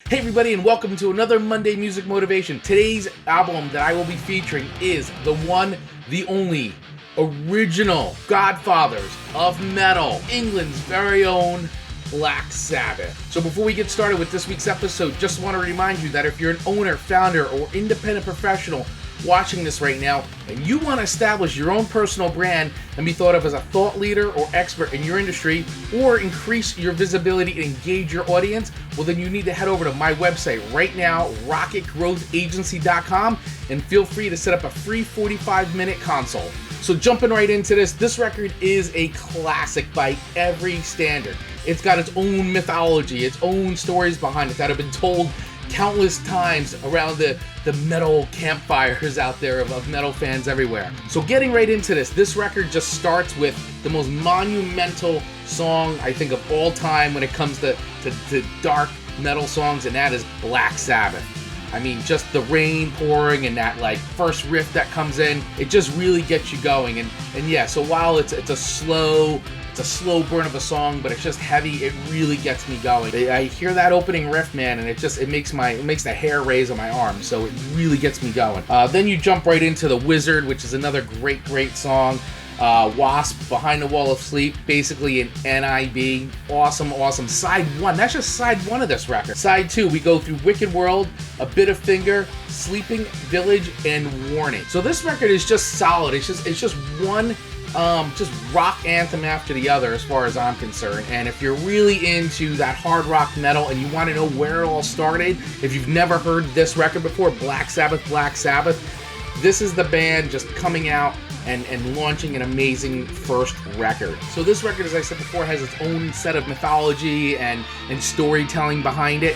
Hey everybody, and welcome to another Monday Music Motivation. Today's album that I will be featuring is the one, the only, original godfathers of metal, England's very own Black Sabbath. So before we get started with this week's episode, just want to remind you that if you're an owner, founder, or independent professional watching this right now, and you want to establish your own personal brand and be thought of as a thought leader or expert in your industry, or increase your visibility and engage your audience, well then you need to head over to my website right now, rocketgrowthagency.com, and feel free to set up a free 45-minute consult. So jumping right into this record is a classic by every standard. It's got its own mythology, its own stories behind it that have been told countless times around the metal campfires out there of metal fans everywhere. So getting right into this record just starts with the most monumental song I think of all time when it comes to dark metal songs, and that is Black Sabbath. I mean, just the rain pouring and that like first riff that comes in, it just really gets you going. And yeah, so while it's a slow burn of a song, but it's just heavy, it really gets me going. I hear that opening riff, man, and it makes the hair raise on my arm, so it really gets me going. Then you jump right into The Wizard, which is another great song. Wasp, Behind the Wall of Sleep, basically an n.i.b. Awesome. Side 1, that's just side 1 of this record. Side 2, we go through Wicked World, A Bit of Finger, Sleeping Village, and Warning. So this record is just solid. It's just one just rock anthem after the other as far as I'm concerned. And if you're really into that hard rock metal and you want to know where it all started, if you've never heard this record before, Black Sabbath, this is the band just coming out and launching an amazing first record. So this record, as I said before, has its own set of mythology and storytelling behind it.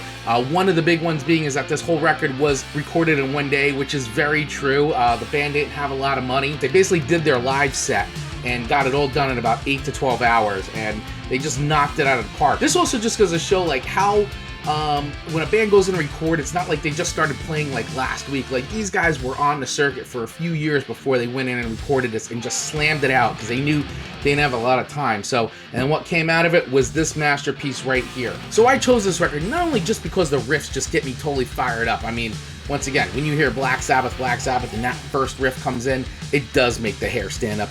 One of the big ones being is that this whole record was recorded in one day, which is very true. The band didn't have a lot of money. They basically did their live set and got it all done in about 8 to 12 hours, and they just knocked it out of the park. This also just goes to show like how when a band goes in and record, it's not like they just started playing like last week. Like these guys were on the circuit for a few years before they went in and recorded this and just slammed it out because they knew they didn't have a lot of time. So, and what came out of it was this masterpiece right here. So I chose this record not only just because the riffs just get me totally fired up. I mean, once again, when you hear Black Sabbath, and that first riff comes in, it does make the hair stand up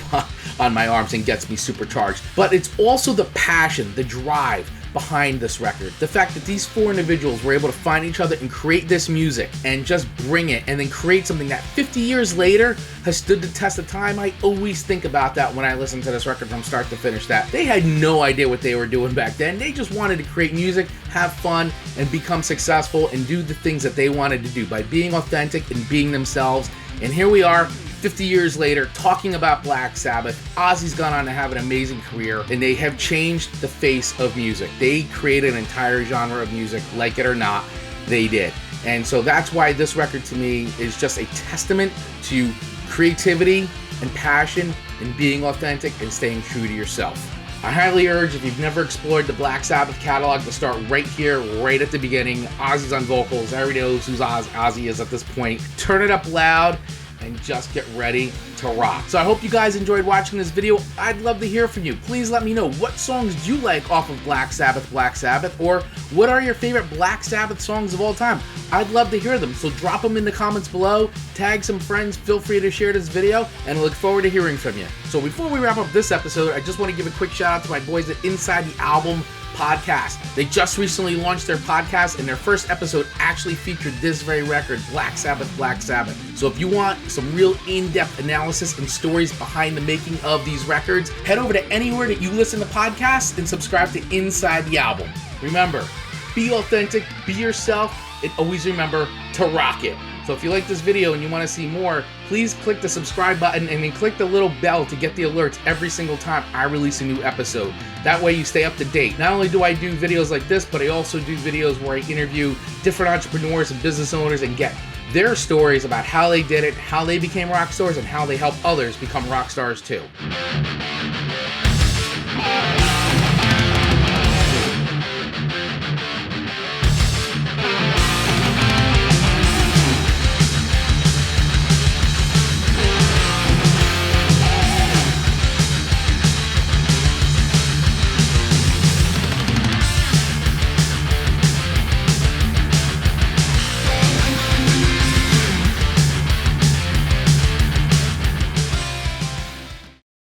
on my arms and gets me supercharged. But it's also the passion, the drive behind this record. The fact that these four individuals were able to find each other and create this music and just bring it and then create something that 50 years later has stood the test of time. I always think about that when I listen to this record from start to finish, that they had no idea what they were doing back then. They just wanted to create music, have fun, and become successful and do the things that they wanted to do by being authentic and being themselves. And here we are, 50 years later, talking about Black Sabbath. Ozzy's gone on to have an amazing career, and they have changed the face of music. They created an entire genre of music, like it or not, they did. And so that's why this record to me is just a testament to creativity and passion and being authentic and staying true to yourself. I highly urge, if you've never explored the Black Sabbath catalog, to start right here, right at the beginning. Ozzy's on vocals. Everybody knows who Ozzy is at this point. Turn it up loud and just get ready to rock. So I hope you guys enjoyed watching this video. I'd love to hear from you. Please let me know, what songs do you like off of Black Sabbath, or what are your favorite Black Sabbath songs of all time? I'd love to hear them, so drop them in the comments below, tag some friends, feel free to share this video, and I look forward to hearing from you. So before we wrap up this episode, I just want to give a quick shout out to my boys at n.i.b podcast. They just recently launched their podcast, and their first episode actually featured this very record, Black Sabbath. So if you want some real in-depth analysis and stories behind the making of these records, head over to anywhere that you listen to podcasts and subscribe to Inside the Album. Remember, be authentic, be yourself, and always remember to rock it. So if you like this video and you want to see more, please click the subscribe button and then click the little bell to get the alerts every single time I release a new episode. That way you stay up to date. Not only do I do videos like this, but I also do videos where I interview different entrepreneurs and business owners and get their stories about how they did it, how they became rock stars, and how they help others become rock stars too.